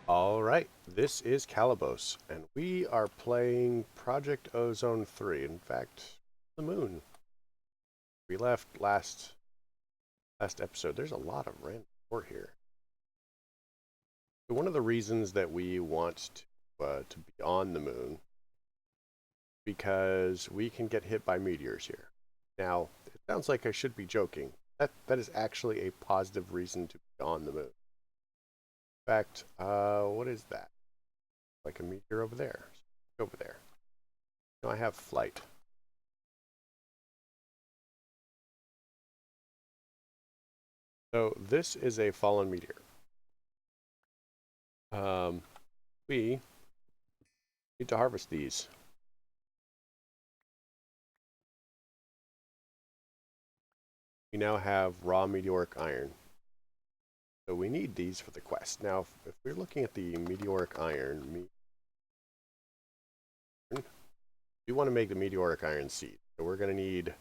All right, this is Calibos, and we are playing Project Ozone 3. In fact, the moon. We left last episode. There's a lot of random support here. So one of the reasons that we want to be on the moon because we can get hit by meteors here. Now, it sounds like I should be joking. That is actually a positive reason to be on the moon. In fact, what is that? Like a meteor over there. Over there. No, I have flight. So this is a fallen meteor. Um, we need to harvest these. We now have raw meteoric iron. So we need these for the quest. Now, if we're looking at the meteoric iron, we want to make the meteoric iron seed. So we're going to need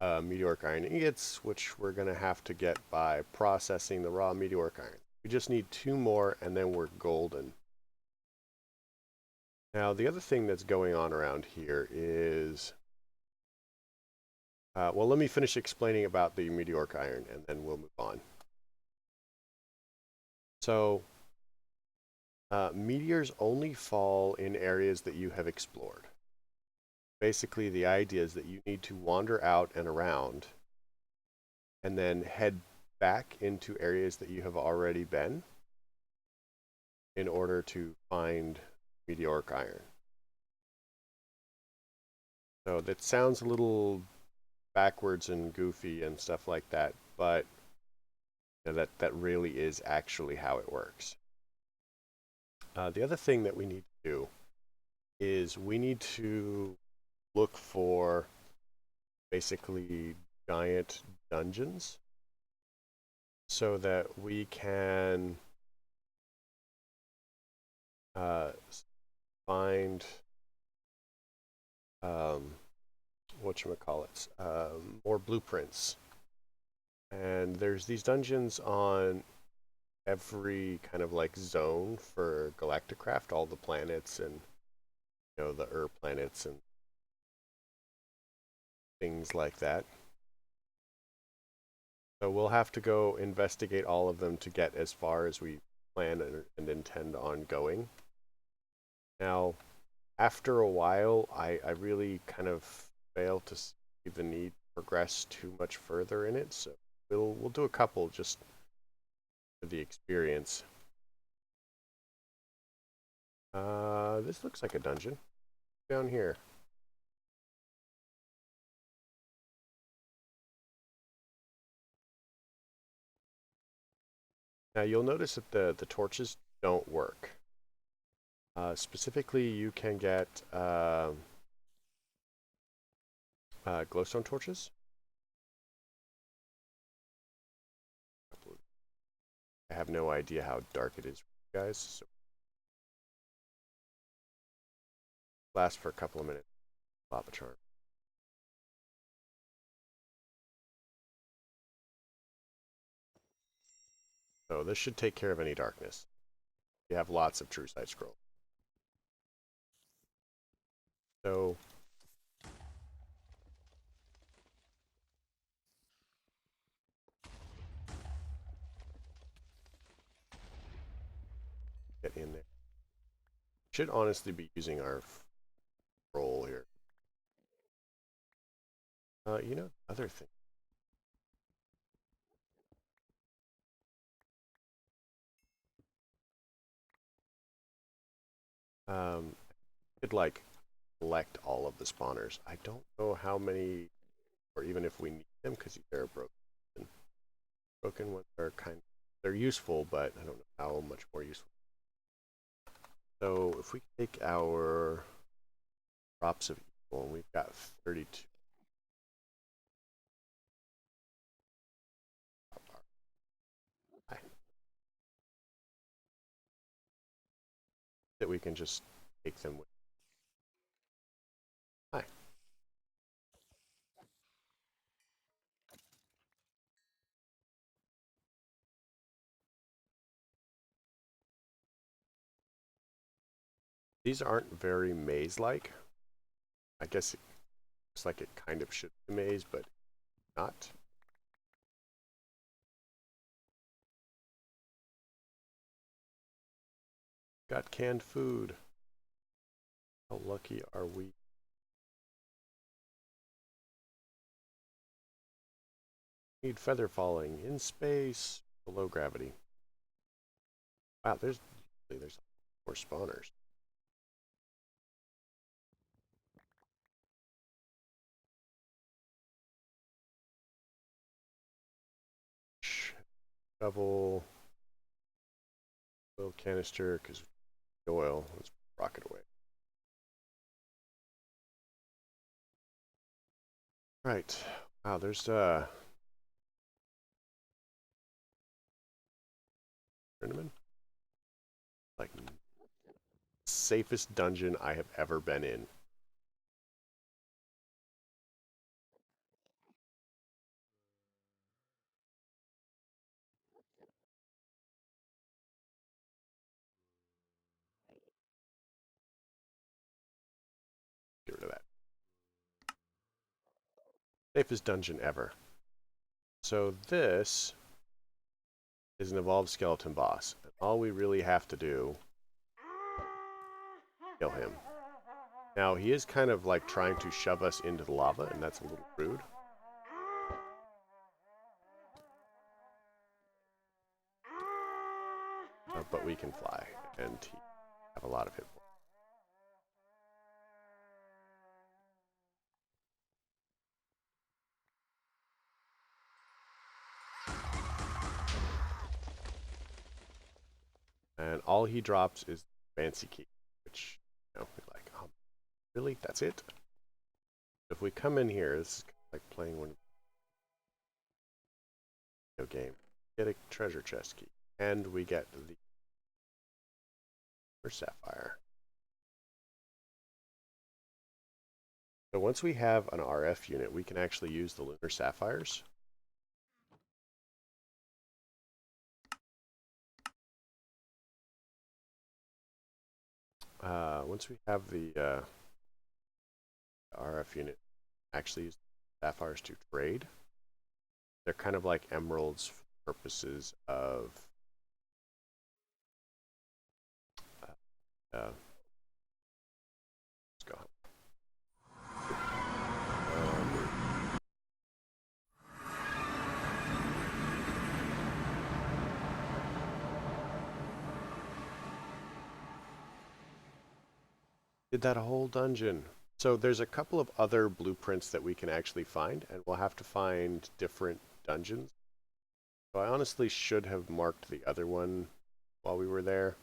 meteoric iron ingots, which we're going to have to get by processing the raw meteoric iron. We just need 2 more and then we're golden. Now, the other thing that's going on around here is well, let me finish explaining about the meteoric iron, and then we'll move on. So, meteors only fall in areas that you have explored. Basically, the idea is that you need to wander out and around, and then head back into areas that you have already been in order to find meteoric iron. So that sounds a little backwards and goofy and stuff like that, but that really is actually how it works. The other thing that we need to do is we need to look for basically giant dungeons so that we can find whatchamacallits, more blueprints. And there's these dungeons on every kind of like zone for Galacticraft, all the planets and the planets and things like that. So we'll have to go investigate all of them to get as far as we plan and intend on going. Now, after a while, I really kind of fail to see the need to progress too much further in it, so we'll do a couple just for the experience. This looks like a dungeon down here. Now you'll notice that the torches don't work. Specifically, you can get glowstone torches. I have no idea how dark it is for you guys, so last for a couple of minutes. Lava charm. So this should take care of any darkness. You have lots of true side scroll. So get in there. Should honestly be using our roll here. Other thing. Could like collect all of the spawners. I don't know how many, or even if we need them, because they're broken. Broken ones are they're useful, but I don't know how much more useful. So if we take our drops of evil, and we've got 32. That we can just take them with. Hi. These aren't very maze-like. I guess it looks like it kind of should be a maze, but not. Got canned food. How lucky are we? Need feather falling in space, below gravity. Wow, there's more spawners. Shovel, oil canister, because oil. Let's rocket away. Right. Wow, there's tournament. Like safest dungeon I have ever been in. Get rid of that. Safest dungeon ever. So this is an evolved skeleton boss. And all we really have to do kill him. Now he is kind of like trying to shove us into the lava, and that's a little rude. But we can fly, and he have a lot of hit points. And all he drops is fancy key, which, you know, we're like, really? That's it? If we come in here, it's like playing one video game. Get a treasure chest key, and we get the sapphire. So once we have an RF unit, we can actually use the lunar sapphires. Once we have the RF unit, actually use sapphires to trade. They're kind of like emeralds for purposes of let's go. Did that whole dungeon. So there's a couple of other blueprints that we can actually find, and we'll have to find different dungeons. So I honestly should have marked the other one while we were there.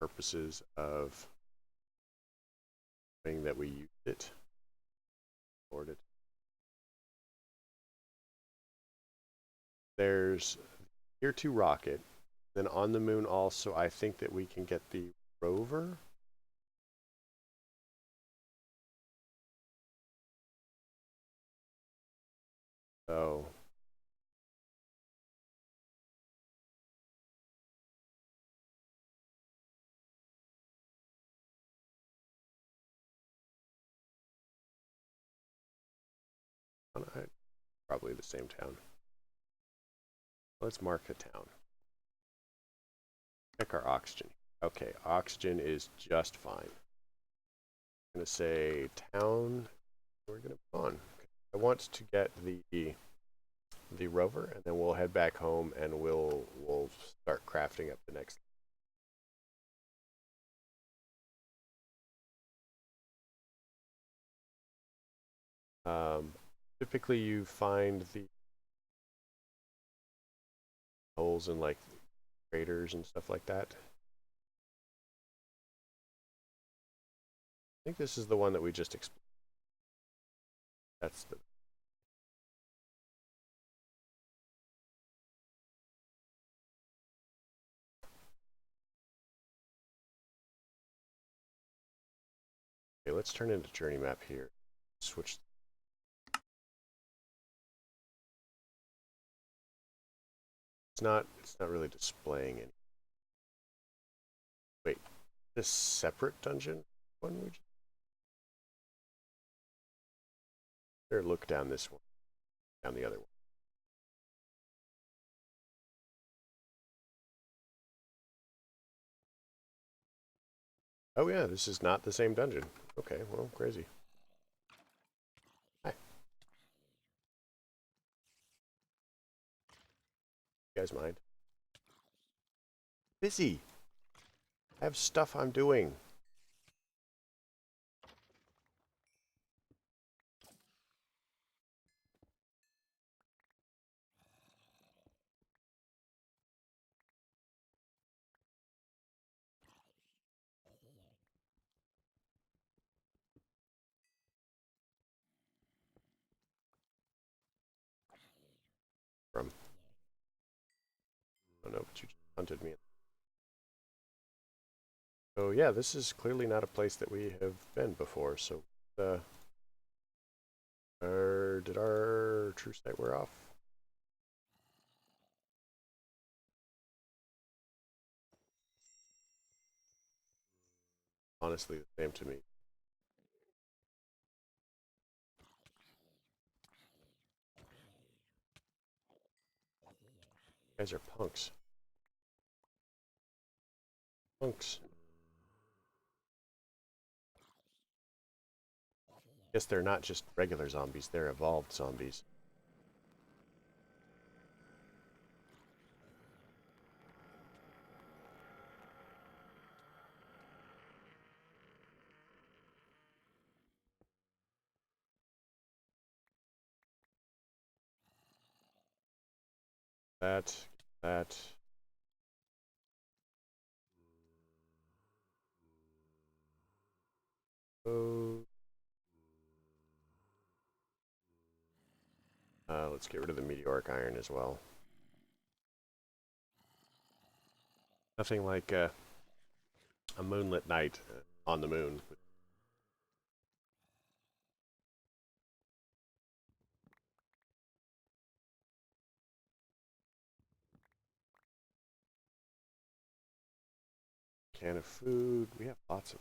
Purposes of saying that we used it. Ordered. There's Tier 2 rocket. Then on the moon also, I think that we can get the rover. So probably the same town. Let's mark a town. Check our oxygen. Okay, oxygen is just fine. I'm going to say town. We're going to move on. I want to get the rover, and then we'll head back home, and we'll start crafting up the next. Typically, you find the holes in like craters and stuff like that. I think this is the one that we just explored. That's the. Okay, let's turn into journey map here. Switch. It's not really displaying any. Wait, This separate dungeon one we just better look down this one, down the other one. Oh yeah, this is not the same dungeon. Okay, well, crazy. Hi. You guys mind? Busy. I have stuff I'm doing. From. I don't know, but you just hunted me. So yeah, this is clearly not a place that we have been before. So, did our true sight wear off? Honestly, the same to me. You guys are punks. Punks. Guess they're not just regular zombies, they're evolved zombies. That. Oh. Let's get rid of the meteoric iron as well. Nothing like a moonlit night on the moon. Can of food. We have lots of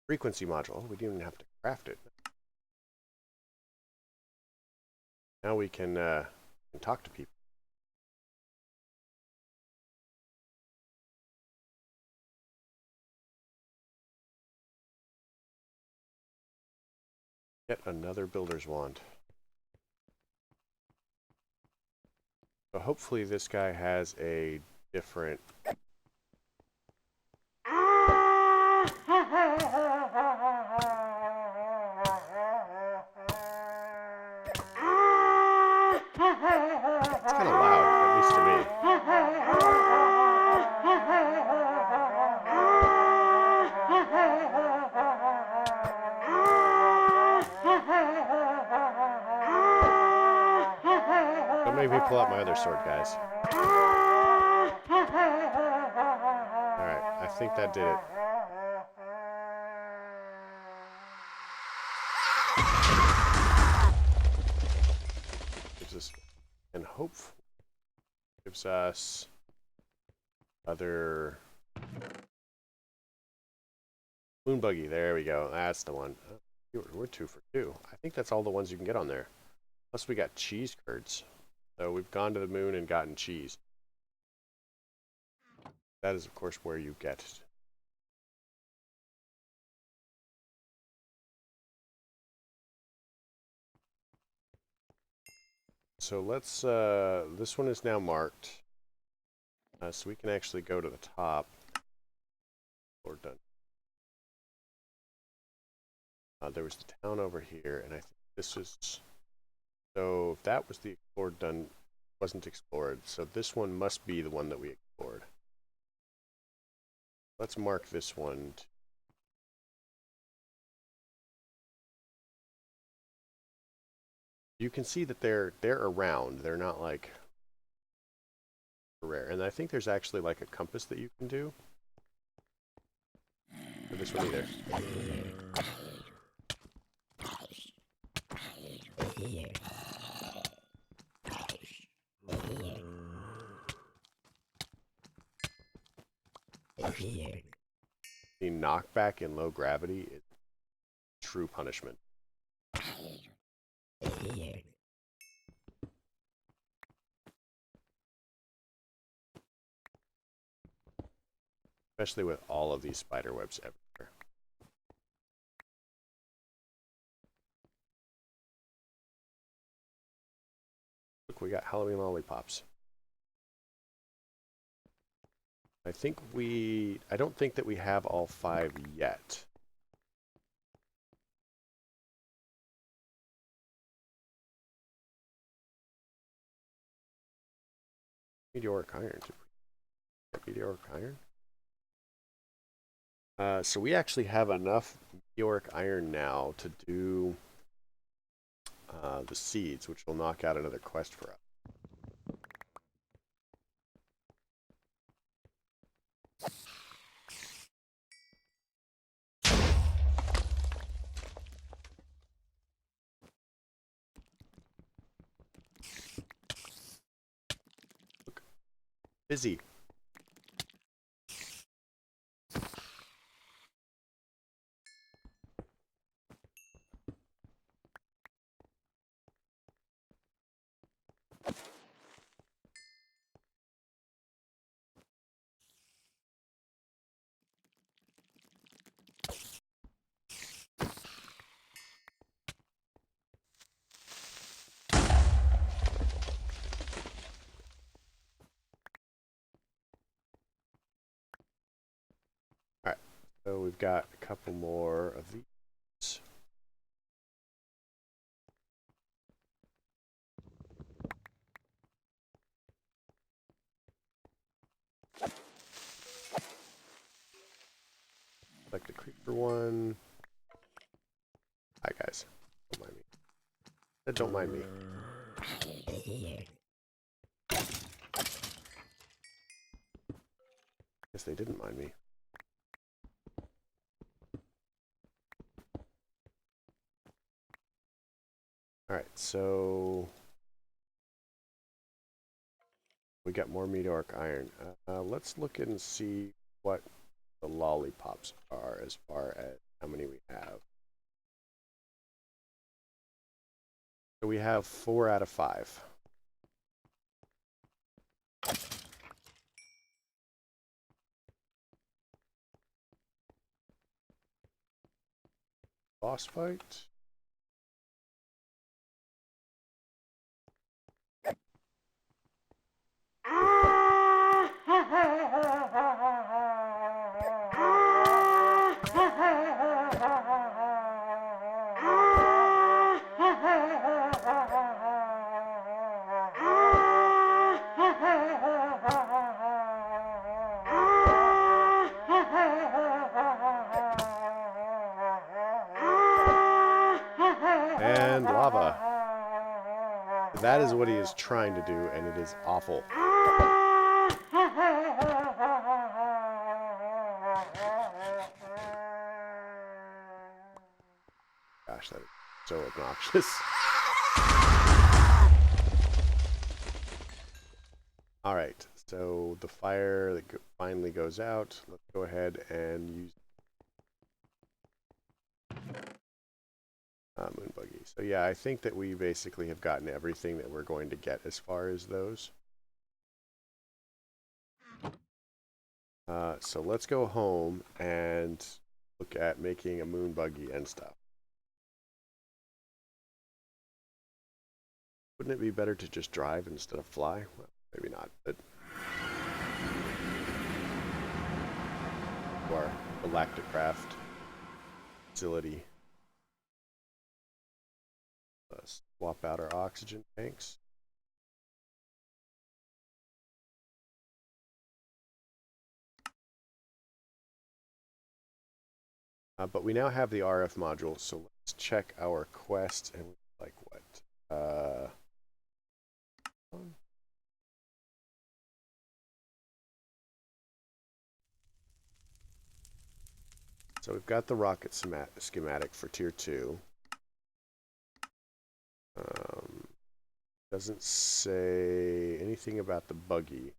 frequency module. We didn't even have to craft it. Now we can talk to people. Get another builder's wand. So hopefully this guy has a different... It's kind of loud, at least to me. Don't make me pull out my other sword, guys. Alright, I think that did it. Gives us, and hopefully gives us other moon buggy. There we go. That's the one. We're 2 for 2. I think that's all the ones you can get on there. Plus we got cheese curds. So we've gone to the moon and gotten cheese. That is, of course, where you get it. So let's, this one is now marked. So we can actually go to the top. We're done. There was the town over here, and I think this was... So if that was the explored done, wasn't explored. So this one must be the one that we explored. Let's mark this one. You can see that they're around. They're not like rare. And I think there's actually like a compass that you can do. For this one either. The knockback in low gravity is true punishment. Especially with all of these spider webs everywhere. Look, we got Halloween lollipops. I don't think that we have all 5 yet. Meteoric iron. Meteoric iron? So we actually have enough meteoric iron now to do the seeds, which will knock out another quest for us. Look. Busy. Alright, so we've got a couple more of these. Like the creeper one. Hi guys. Don't mind me. Don't mind me. Guess they didn't mind me. Alright, so we got more meteoric iron. Let's look and see what the lollipops are as far as how many we have. So we have 4 out of 5. Boss fight. And lava. That is what he is trying to do, and it is awful. Gosh, that is so obnoxious. Alright, so the fire that finally goes out. Let's go ahead and use moon buggy. So yeah, I think that we basically have gotten everything that we're going to get as far as those. So let's go home and look at making a moon buggy and stuff. Wouldn't it be better to just drive instead of fly? Well, maybe not, but our Galacticraft facility. Let's swap out our oxygen tanks. But we now have the RF module, so let's check our quest and like what? So we've got the rocket schematic for tier 2. Doesn't say anything about the buggy.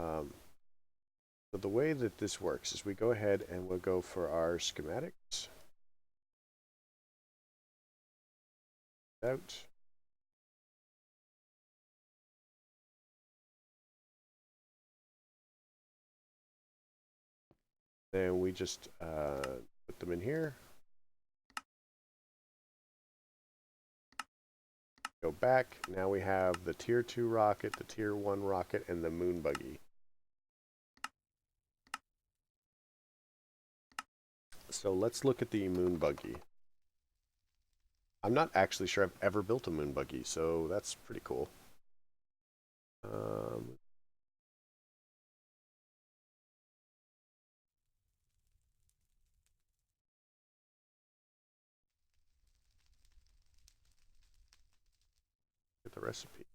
So the way that this works is we go ahead and we'll go for our schematics. Out. Then we just put them in here. Go back. Now we have the Tier 2 rocket, the Tier 1 rocket, and the moon buggy. So let's look at the moon buggy. I'm not actually sure I've ever built a moon buggy, so that's pretty cool. Get the recipe.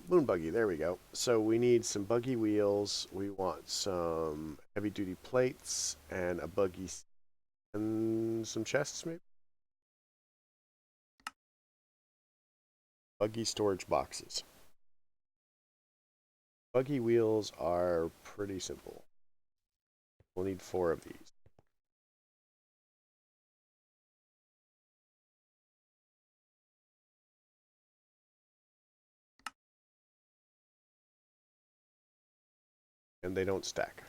Moon buggy, there we go. So we need some buggy wheels, we want some heavy duty plates, and a buggy, and some chests maybe? Buggy storage boxes. Buggy wheels are pretty simple. We'll need 4 of these. And they don't stack.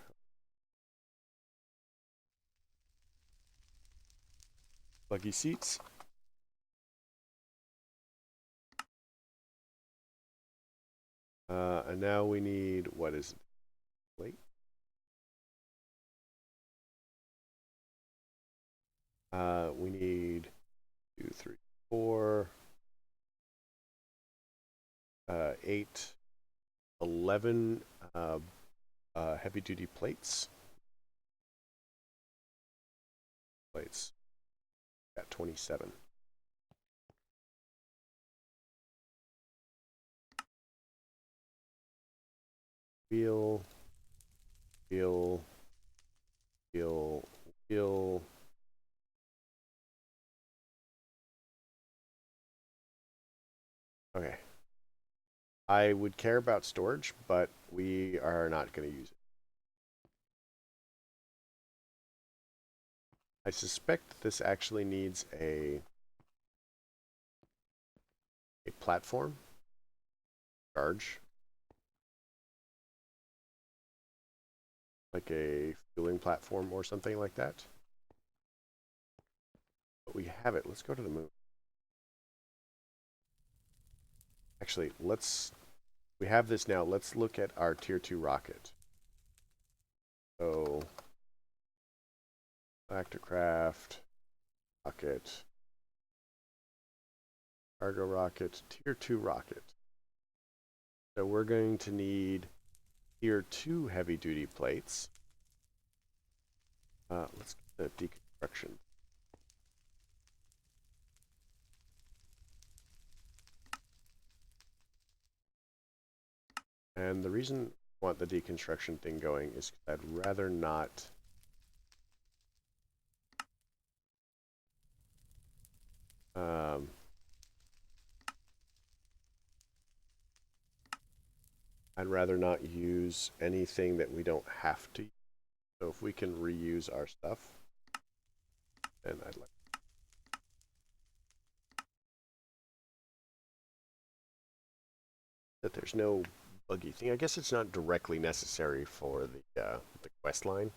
Buggy seats. And now we need, what is it? Plate? We need 2, 3, 4, 8, 11 heavy duty plates. Plates. Got 27. Wheel, wheel, wheel, wheel. Okay. I would care about storage, but we are not going to use it. I suspect this actually needs a platform charge, like a fueling platform or something like that. But we have it. Let's go to the moon. Actually, we have this now. Let's look at our Tier 2 rocket. So, Actorcraft, rocket, cargo rocket, Tier 2 rocket. So we're going to need Tier 2 heavy duty plates. Let's get the deconstruction. And the reason I want the deconstruction thing going is I'd rather not I'd rather not use anything that we don't have to. So if we can reuse our stuff, then I'd like. That there's no buggy thing. I guess it's not directly necessary for the quest line,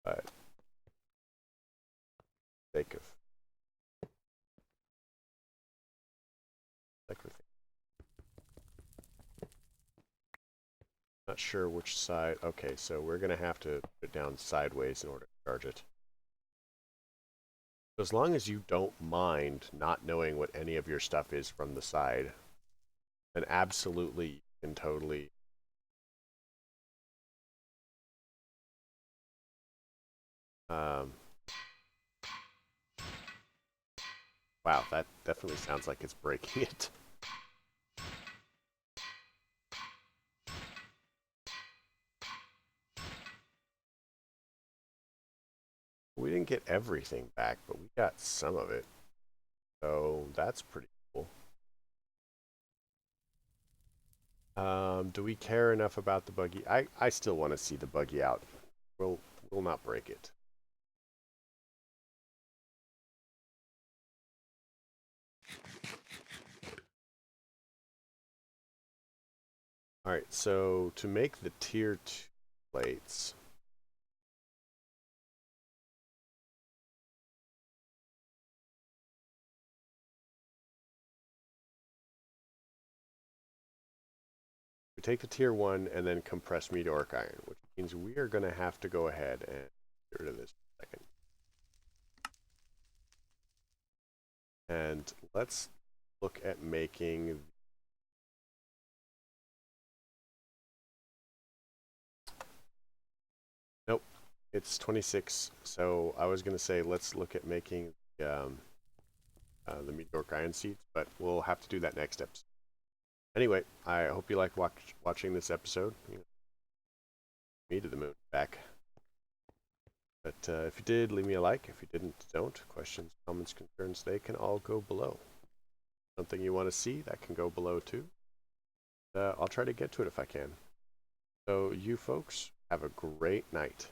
but sake of not sure which side. Okay, so we're gonna have to put it down sideways in order to charge it. As long as you don't mind not knowing what any of your stuff is from the side, then absolutely you can totally Wow, that definitely sounds like it's breaking it. We didn't get everything back, but we got some of it. So that's pretty cool. Do we care enough about the buggy? I still want to see the buggy out. We'll not break it. All right, so to make the tier 2 plates, we take the tier 1 and then compress meteoric iron, which means we are going to have to go ahead and get rid of this for a second. And let's look at making. Nope, it's 26. So I was going to say let's look at making the meteoric iron seeds, but we'll have to do that next episode. Anyway, I hope you like watching this episode. Me to the moon, back. But if you did, leave me a like. If you didn't, don't. Questions, comments, concerns, they can all go below. Something you want to see, that can go below too. I'll try to get to it if I can. So you folks, have a great night.